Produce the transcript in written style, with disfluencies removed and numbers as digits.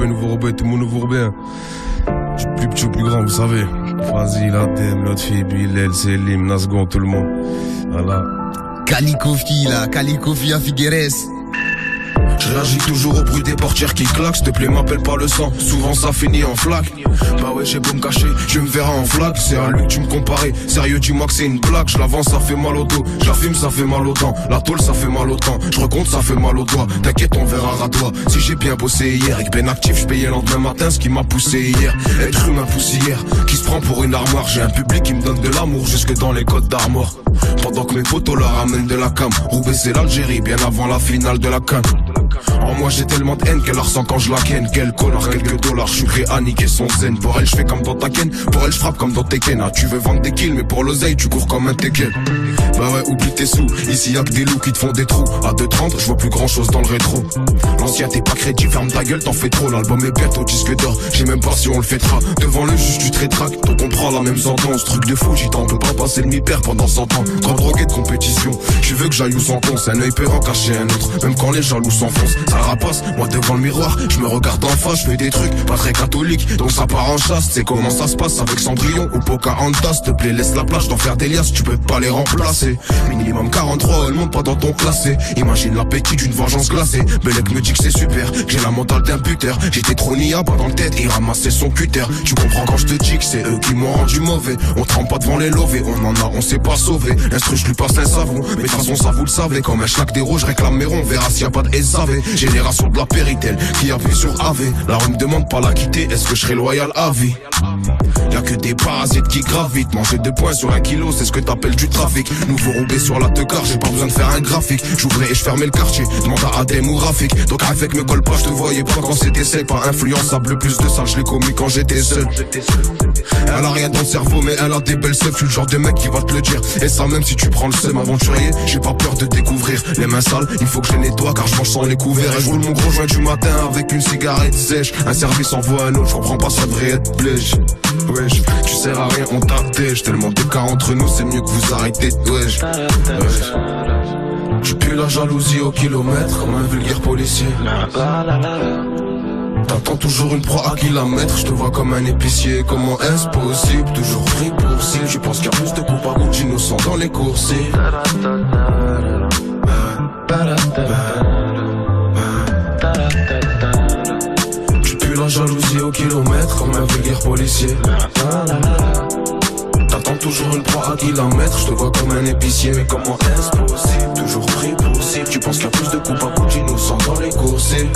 Nouveau Roubaix, tout mon nouveau Roubaix. Du plus petit au plus grand, vous savez. Vas-y, la thème, l'autre fille, Bilal, Selim, Nasgon, tout le monde. Voilà. Kalikofi là, Kalikofi à Figueres. Je réagis toujours au bruit des portières qui claquent. S'il te plaît, m'appelle pas le sang, souvent ça finit en flaque. Bah ouais, j'ai beau me cacher, je me verrai en flaque. C'est à lui que tu me comparais, sérieux dis-moi que c'est une blague. Je l'avance, ça fait mal au dos, je la fume, ça fait mal au dents. La tôle, ça fait mal au temps, je recompte, ça fait mal au doigt. T'inquiète, on verra à toi. Si j'ai bien bossé hier, avec Ben Actif, je payais le lendemain matin ce qui m'a poussé hier. Être humain poussière, qui se prend pour une armoire. J'ai un public qui me donne de l'amour jusque dans les côtes d'Armor. Pendant que mes potos leur ramènent de la cam. Roubaix c'est l'Algérie, bien avant la finale de la CAN. En moi j'ai tellement de haine qu'elle la ressent quand je la ken. Quel connard, quelques dollars, je suis prêt à niquer son zen. Pour elle je fais comme dans ta ken, pour elle je frappe comme dans Tekken. Ah tu veux vendre des kills mais pour l'oseille tu cours comme un Tekken. Bah ouais oublie tes sous, ici y'a que des loups qui te font des trous. À 2,30 je vois plus grand chose dans le rétro. L'ancien t'es pas crédit, ferme ta gueule t'en fais trop. L'album est bientôt disque d'or, j'ai même pas si on le fêtera. Devant le juge tu te rétractes, donc on prend la même sentence. Truc de fou, j'y t'en peux pas passer le mi-père pendant 100 ans. Trop drogué de compétition, je veux que j'aille où sans con. C'est un œil peut en cacher un autre, même quand les jaloux s'enfoncent. Ça rapace, moi devant le miroir, je me regarde en face, je fais des trucs pas très catholiques, donc ça part en chasse. C'est comment ça se passe avec Cendrillon ou Pocahontas. S'il te plaît laisse la plage d'en faire des liasses, tu peux pas les remplacer. Minimum 43, elle monte pas dans ton classé. Imagine l'appétit d'une vengeance glacée. Belek me dit que c'est super, j'ai la mentale d'un buteur. J'étais trop nia, pas dans le tête, il ramassait son cutter. Tu comprends quand je te dis que c'est eux qui m'ont rendu mauvais. On trempe pas devant les lovés, on en a, on s'est pas sauvé. L'instru je lui passe un savon, mais de toute façon ça vous le savez. Comme un schlack des rouges, je réclame mes ronds, verra s'il y a pas de SAV. Génération de la Péritel qui appuie sur AV. La rue me demande pas la quitter, est-ce que je serai loyal à vie? Y'a que des parasites qui gravitent. Manger 2 points sur 1 kilo, c'est ce que t'appelles du trafic. Nouveau Roubaix sur la tecar, j'ai pas besoin de faire un graphique. J'ouvrais et je fermais le quartier, demande à Adem ou Rafik. Donc avec me colle pas, je te voyais pas quand c'était seul. Pas influençable, le plus de ça je l'ai commis quand j'étais seul. Elle a rien dans le cerveau mais elle a des belles seufs. Je suis le genre de mec qui va te le dire. Et ça même si tu prends le seum aventurier, j'ai pas peur de découvrir. Les mains sales, il faut que je les nettoie car je mange sans les couverts. Et je roule mon gros joint du matin avec une cigarette sèche. Un service envoie un autre, je comprends pas ça devrait être blèche. Wesh, tu sers à rien, on t'attèche. Tellement de cas entre nous, c'est mieux que vous arrêtez. Wesh, wesh. Tu pues la jalousie au kilomètre comme un vulgaire policier. T'attends toujours une proie à kilomètres, je te vois comme un épicier. Comment est-ce possible? Toujours pris pour cible. Tu penses qu'il y a plus de coupables d'innocents dans les coursiers. Tu pues la jalousie au kilomètre comme un vulgaire policier. T'attends toujours une proie à kilomètres, je te vois comme un épicier. Mais comment est-ce possible? Toujours pris pour cible. Tu penses qu'il y a plus de coupables d'innocents dans les coursiers.